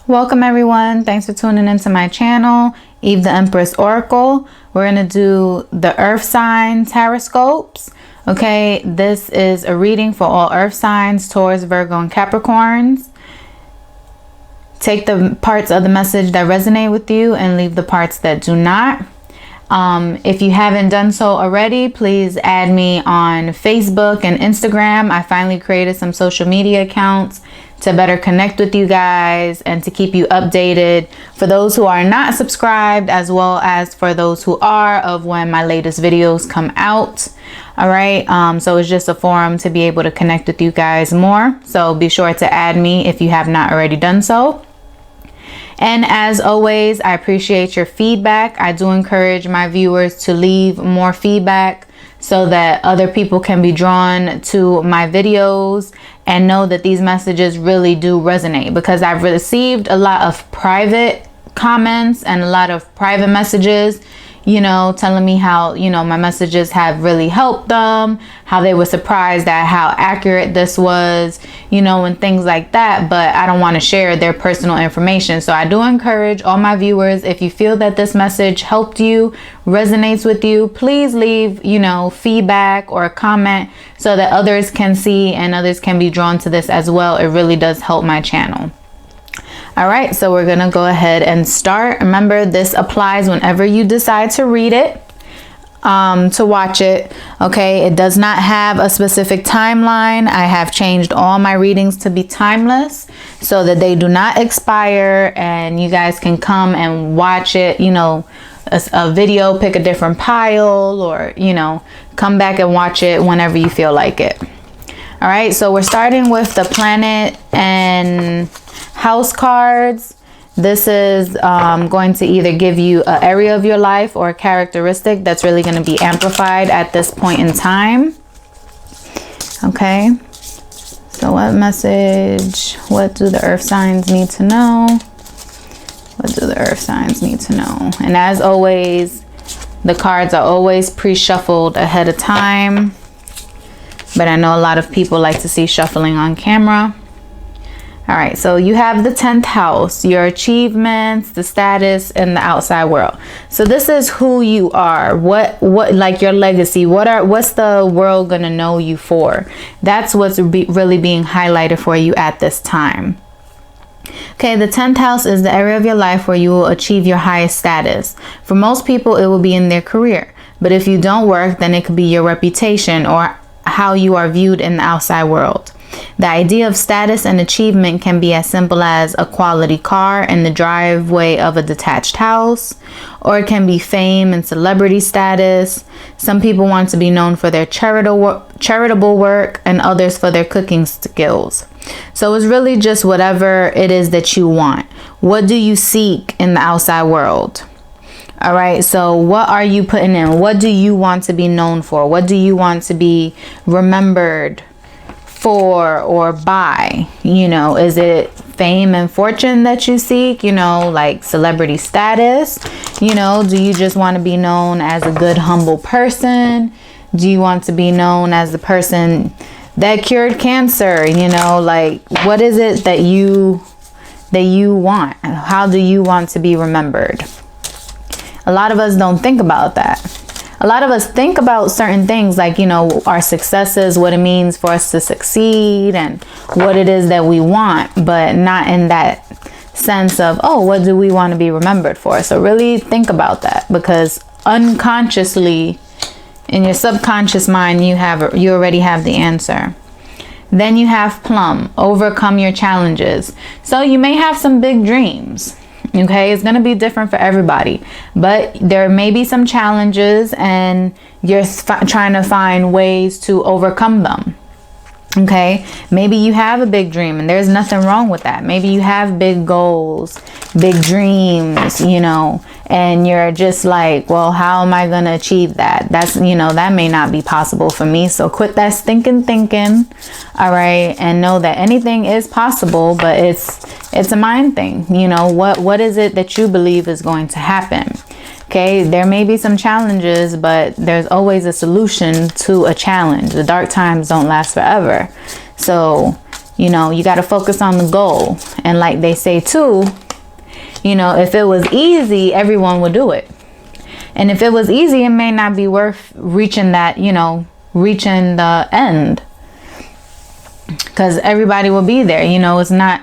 Welcome everyone. Thanks for tuning into my channel, Eve the Empress Oracle. We're going to do the Earth sign TarotScopes. Okay, this is a reading for all Earth signs, Taurus, Virgo, and Capricorns. Take the parts of the message that resonate with you and leave the parts that do not. If you haven't done so already, please add me on Facebook and Instagram. I finally created some social media accounts to better connect with you guys and to keep you updated for those who are not subscribed, as well as for those who are, of when my latest videos come out. All right, so it's just a forum to be able to connect with you guys more, so be sure to add me if you have not already done so. And as always, I appreciate your feedback. I do encourage my viewers to leave more feedback so that other people can be drawn to my videos and know that these messages really do resonate, because I've received a lot of private comments and a lot of private messages, you know, telling me how, you know, my messages have really helped them, how they were surprised at how accurate this was, you know, and things like that. But I don't want to share their personal information. So I do encourage all my viewers, if you feel that this message helped you, resonates with you, please leave, you know, feedback or a comment so that others can see and others can be drawn to this as well. It really does help my channel. All right, so we're gonna go ahead and start. Remember, this applies whenever you decide to read it, to watch it, okay? It does not have a specific timeline. I have changed all my readings to be timeless so that they do not expire and you guys can come and watch it, you know, a video, pick a different pile, or, you know, come back and watch it whenever you feel like it. All right, so we're starting with the planet and house cards. This is going to either give you an area of your life or a characteristic that's really going to be amplified at this point in time. Okay, so what message, what do the earth signs need to know? What do the earth signs need to know? And as always, the cards are always pre-shuffled ahead of time, but I know a lot of people like to see shuffling on camera. All right, so you have the 10th house, your achievements, the status, and the outside world. So this is who you are, what like your legacy, what's the world gonna know you for? That's what's really being highlighted for you at this time. Okay, the 10th house is the area of your life where you will achieve your highest status. For most people, it will be in their career. But if you don't work, then it could be your reputation or how you are viewed in the outside world. The idea of status and achievement can be as simple as a quality car in the driveway of a detached house, or it can be fame and celebrity status. Some people want to be known for their charitable work and others for their cooking skills. So it's really just whatever it is that you want. What do you seek in the outside world? All right, so what are you putting in? What do you want to be known for? What do you want to be remembered for or by? You know, is it fame and fortune that you seek, you know, like celebrity status? You know, do you just want to be known as a good, humble person? Do you want to be known as the person that cured cancer? You know, like, what is it that you want? How do you want to be remembered? A lot of us don't think about that. A lot of us think about certain things like, you know, our successes, what it means for us to succeed and what it is that we want, but not in that sense of, oh, what do we want to be remembered for? So really think about that, because unconsciously in your subconscious mind, you already have the answer. Then you have plum, overcome your challenges. So you may have some big dreams. Okay, it's going to be different for everybody, but there may be some challenges and you're trying to find ways to overcome them. Okay, maybe you have a big dream and there's nothing wrong with that. Maybe you have big goals, big dreams, you know, and you're just like, well, how am I going to achieve that? That's, you know, that may not be possible for me. So quit that stinking thinking. All right. And know that anything is possible, but it's a mind thing. You know, what is it that you believe is going to happen? Okay, there may be some challenges, but there's always a solution to a challenge. The dark times don't last forever. So You know, you got to focus on the goal. And like they say too, you know, if it was easy, everyone would do it. And if it was easy, it may not be worth reaching that, you know, reaching the end. Because everybody will be there. You know, it's not,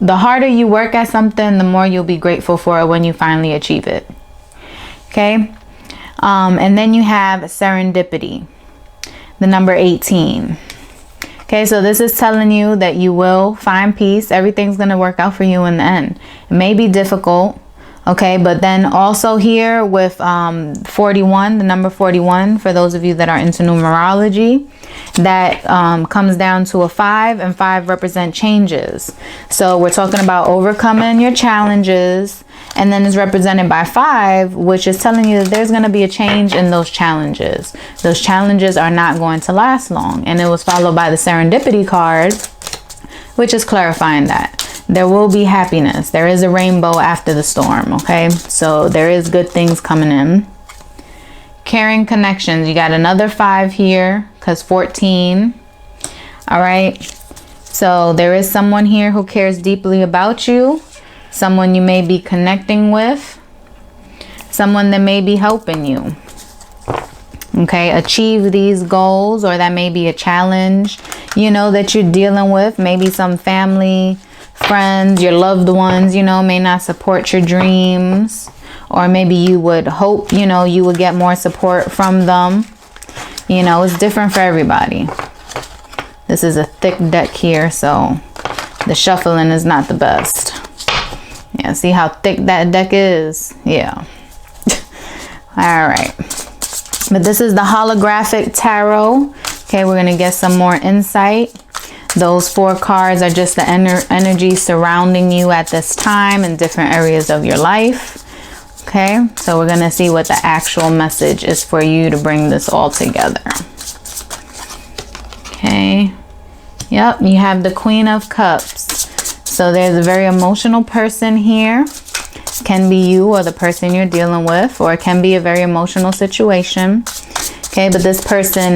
the harder you work at something, the more you'll be grateful for it when you finally achieve it. Okay. And then you have serendipity, the number 18. Okay, so this is telling you that you will find peace. Everything's going to work out for you in the end. It may be difficult. Okay, but then also here with 41, the number 41, for those of you that are into numerology, that comes down to a 5, and 5 represent changes. So we're talking about overcoming your challenges, and then it's represented by 5, which is telling you that there's going to be a change in those challenges. Those challenges are not going to last long. And it was followed by the serendipity card, which is clarifying that there will be happiness. There is a rainbow after the storm. Okay, so there is good things coming in. Caring connections, you got another 5 here, because 14. All right, so there is someone here who cares deeply about you, someone you may be connecting with, someone that may be helping you, okay, achieve these goals. Or that may be a challenge, you know, that you're dealing with. Maybe some family, friends, your loved ones, you know, may not support your dreams. Or maybe you would hope, you know, you would get more support from them. You know, it's different for everybody. This is a thick deck here, so the shuffling is not the best. Yeah, see how thick that deck is? Yeah. All right. But this is the holographic tarot. Okay, we're going to get some more insight. Those 4 cards are just the energy surrounding you at this time in different areas of your life. Okay, so we're going to see what the actual message is for you to bring this all together. Okay. Yep, you have the Queen of Cups. So there's a very emotional person here. Can be you or the person you're dealing with, or it can be a very emotional situation. Okay, but this person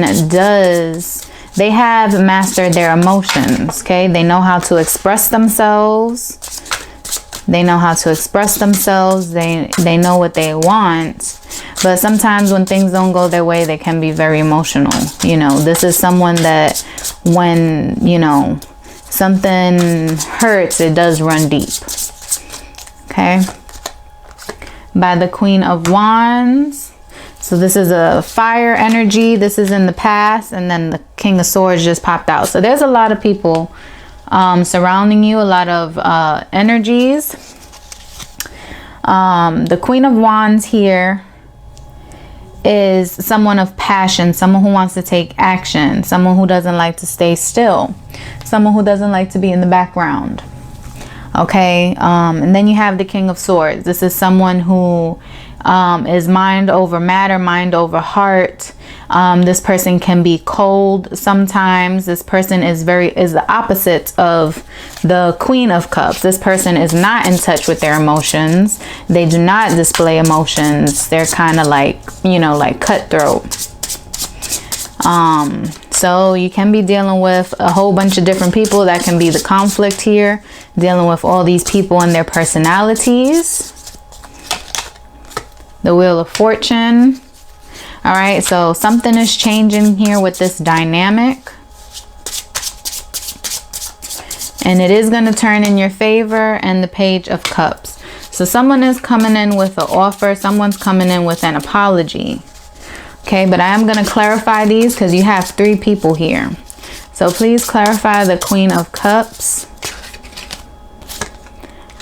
they have mastered their emotions. Okay, they know how to express themselves. They know how to express themselves. They know what they want. But sometimes when things don't go their way, they can be very emotional. You know, this is someone that when, you know, something hurts, it does run deep. Okay. By the Queen of Wands. So this is a fire energy. This is in the past. And then the King of Swords just popped out. So there's a lot of people surrounding you, a lot of energies. The Queen of Wands here is someone of passion, someone who wants to take action, someone who doesn't like to stay still, someone who doesn't like to be in the background. Okay, and then you have the King of Swords. This is someone who is mind over matter, mind over heart. This person can be cold sometimes. This person is the opposite of the Queen of Cups. This person is not in touch with their emotions. They do not display emotions. They're kind of like, you know, like cutthroat. So you can be dealing with a whole bunch of different people. That can be the conflict here, dealing with all these people and their personalities. The Wheel of Fortune. All right, so something is changing here with this dynamic. And it is going to turn in your favor. And the Page of Cups. So someone is coming in with an offer. Someone's coming in with an apology. Okay, but I am going to clarify these because you have 3 people here. So please clarify the Queen of Cups.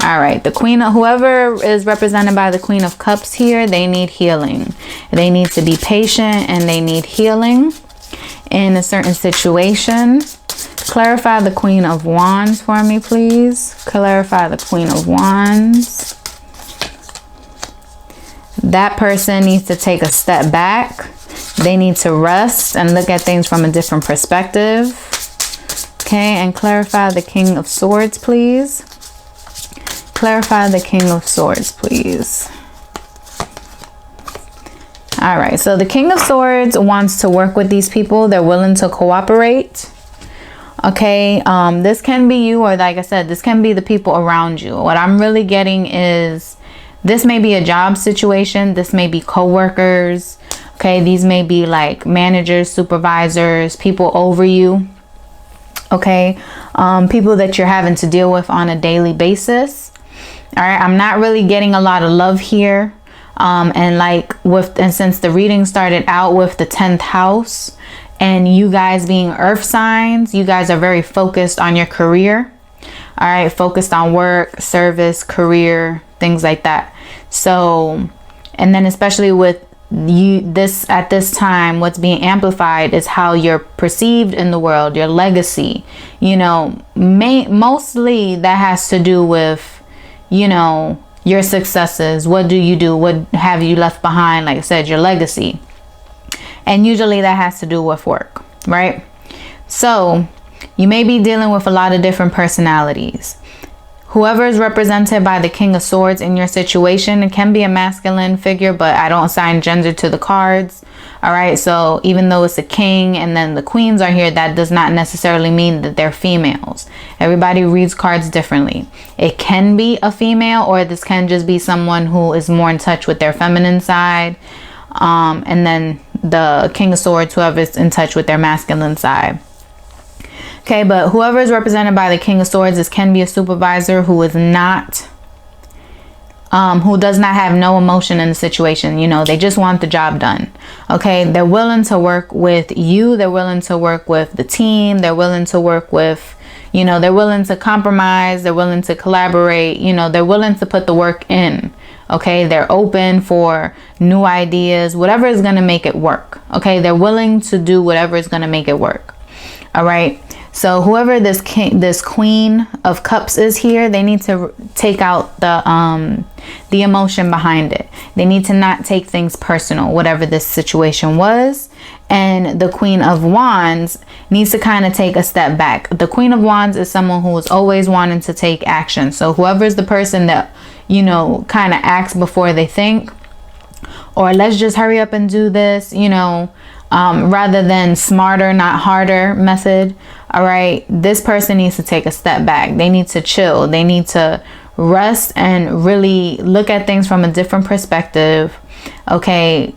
All right, the Queen of, whoever is represented by the Queen of Cups here, they need healing. They need to be patient and they need healing in a certain situation. Clarify the Queen of Wands for me, please. Clarify the Queen of Wands. That person needs to take a step back. They need to rest and look at things from a different perspective. Okay, and clarify the King of Swords, please. Clarify the King of Swords, please. All right, so the King of Swords wants to work with these people. They're willing to cooperate. Okay, this can be you, or like I said, this can be the people around you. What I'm really getting is this may be a job situation. This may be co-workers. Okay, these may be like managers, supervisors, people over you. Okay, people that you're having to deal with on a daily basis. All right, I'm not really getting a lot of love here. And since the reading started out with the 10th house, and you guys being earth signs, you guys are very focused on your career. All right, focused on work, service, career, things like that. So, and then especially with you, at this time, what's being amplified is how you're perceived in the world, your legacy. You know, mostly that has to do with, you know, your successes. What do you do? What have you left behind? Like I said, your legacy. And usually that has to do with work, right? So you may be dealing with a lot of different personalities. Whoever is represented by the King of Swords in your situation, it can be a masculine figure, but I don't assign gender to the cards. All right, so even though it's a king and then the queens are here, that does not necessarily mean that they're females. Everybody reads cards differently. It can be a female, or this can just be someone who is more in touch with their feminine side. And then the King of Swords, whoever is in touch with their masculine side. Okay, but whoever is represented by the King of Swords, this can be a supervisor who is not, who does not have no emotion in the situation. You know, they just want the job done. Okay, they're willing to work with you. They're willing to work with the team. They're willing to work with, you know, they're willing to compromise. They're willing to collaborate. You know, they're willing to put the work in. Okay, they're open for new ideas, whatever is going to make it work. Okay, they're willing to do whatever is going to make it work. All right. So whoever this Queen of Cups is here, they need to take out the emotion behind it. They need to not take things personal, whatever this situation was. And the Queen of Wands needs to kind of take a step back. The Queen of Wands is someone who is always wanting to take action. So whoever is the person that, you know, kind of acts before they think, or let's just hurry up and do this, you know, rather than smarter, not harder method. All right, this person needs to take a step back. They need to chill. They need to rest and really look at things from a different perspective. Okay,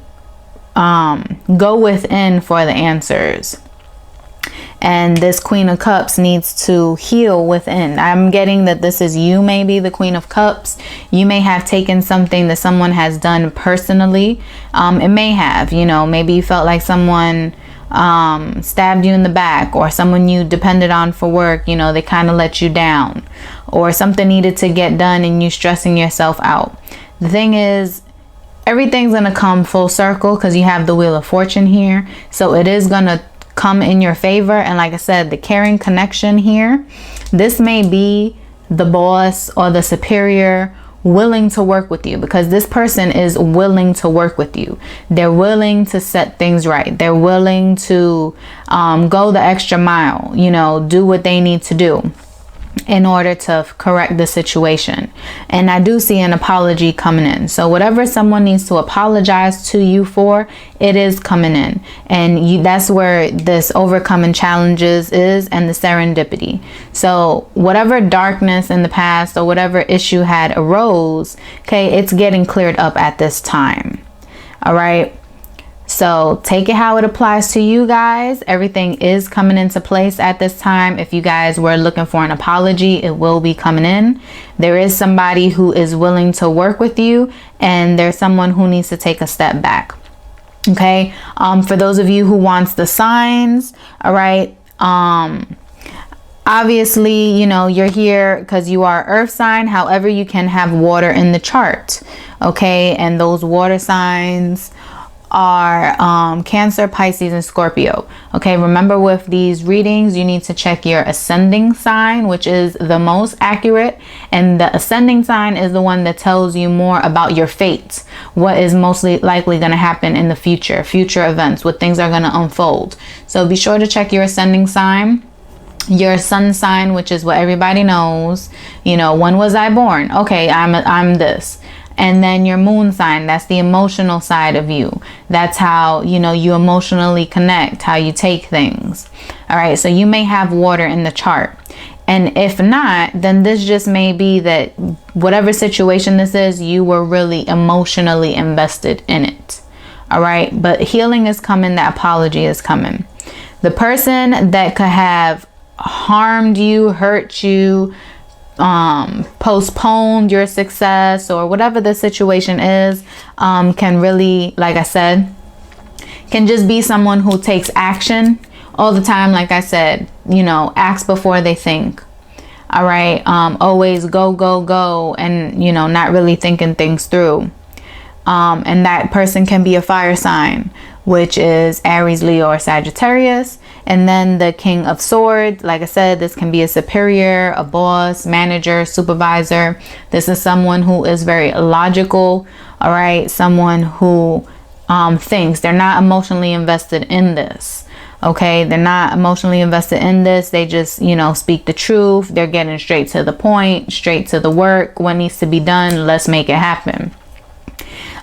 go within for the answers. And this Queen of Cups needs to heal within. I'm getting that this is you, maybe the Queen of Cups. You may have taken something that someone has done personally. It may have, you know, maybe you felt like someone stabbed you in the back, or someone you depended on for work, you know, they kind of let you down, or something needed to get done and you stressing yourself out. The thing is, everything's going to come full circle because you have the Wheel of Fortune here. So it is going to come in your favor. And like I said, the caring connection here, this may be the boss or the superior willing to work with you, because this person is willing to work with you. They're willing to set things right. They're willing to go the extra mile, you know, do what they need to do in order to correct the situation. And I do see an apology coming in. So whatever someone needs to apologize to you for, it is coming in. And that's where this overcoming challenges is, and the serendipity. So whatever darkness in the past or whatever issue had arose, okay, it's getting cleared up at this time. All right. So take it how it applies to you guys. Everything is coming into place at this time. If you guys were looking for an apology, it will be coming in. There is somebody who is willing to work with you, and there's someone who needs to take a step back. Okay. For those of you who wants the signs, all right. Obviously, you know, you're here because you are earth sign. However, you can have water in the chart. Okay. And those water signs are Cancer, Pisces, and Scorpio. Okay, remember with these readings, you need to check your ascending sign, which is the most accurate. And the ascending sign is the one that tells you more about your fate, what is mostly likely going to happen in the future events, what things are going to unfold. So be sure to check your ascending sign. Your sun sign, which is what everybody knows, you know, when was I born? Okay, I'm this. And then your moon sign, that's the emotional side of you. That's how, you know, you emotionally connect, how you take things. All right, so you may have water in the chart. And if not, then this just may be that whatever situation this is, you were really emotionally invested in it. All right, but healing is coming. The apology is coming. The person that could have harmed you, hurt you, postponed your success, or whatever the situation is, can really, like I said, can just be someone who takes action all the time. Like I said, you know, acts before they think. All right. Always go, go, go. And, you know, not really thinking things through. And that person can be a fire sign, which is Aries, Leo, or Sagittarius. And then the King of Swords, like I said, this can be a superior, a boss, manager, supervisor. This is someone who is very logical. All right. Someone who thinks. They're not emotionally invested in this. Okay, they're not emotionally invested in this. They just, you know, speak the truth. They're getting straight to the point, straight to the work. What needs to be done, let's make it happen.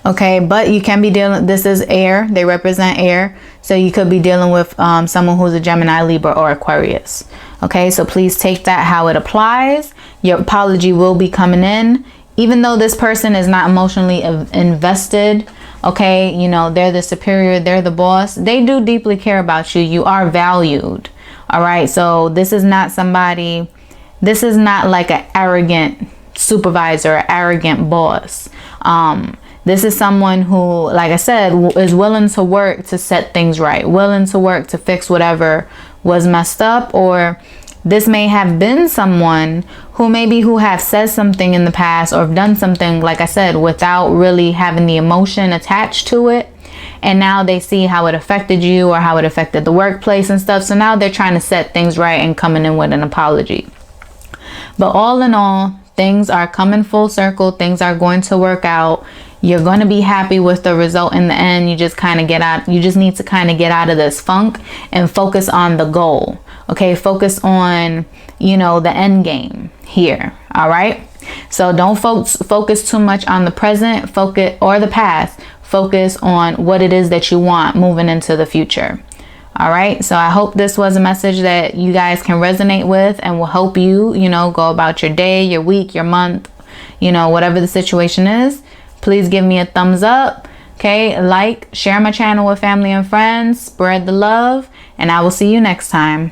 Okay, but you can be dealing, this is air. They represent air. So you could be dealing with someone who's a Gemini, Libra, or Aquarius. Okay, so please take that how it applies. Your apology will be coming in. Even though this person is not emotionally invested, okay, you know, they're the superior, they're the boss. They do deeply care about you. You are valued. All right. So this is not somebody, this is not like an arrogant supervisor, or arrogant boss. This is someone who, like I said, is willing to work to set things right, willing to work to fix whatever was messed up. Or this may have been someone who have said something in the past, or done something, like I said, without really having the emotion attached to it. And now they see how it affected you, or how it affected the workplace and stuff. So now they're trying to set things right and coming in with an apology. But all in all, things are coming full circle. Things are going to work out. You're going to be happy with the result in the end. You just need to kind of get out of this funk and focus on the goal. Okay, focus on, you know, the end game here. All right. So don't focus too much on the present, or the past. Focus on what it is that you want moving into the future. All right. So I hope this was a message that you guys can resonate with, and will help you, you know, go about your day, your week, your month, you know, whatever the situation is. Please give me a thumbs up. Okay. Like, share my channel with family and friends, spread the love, and I will see you next time.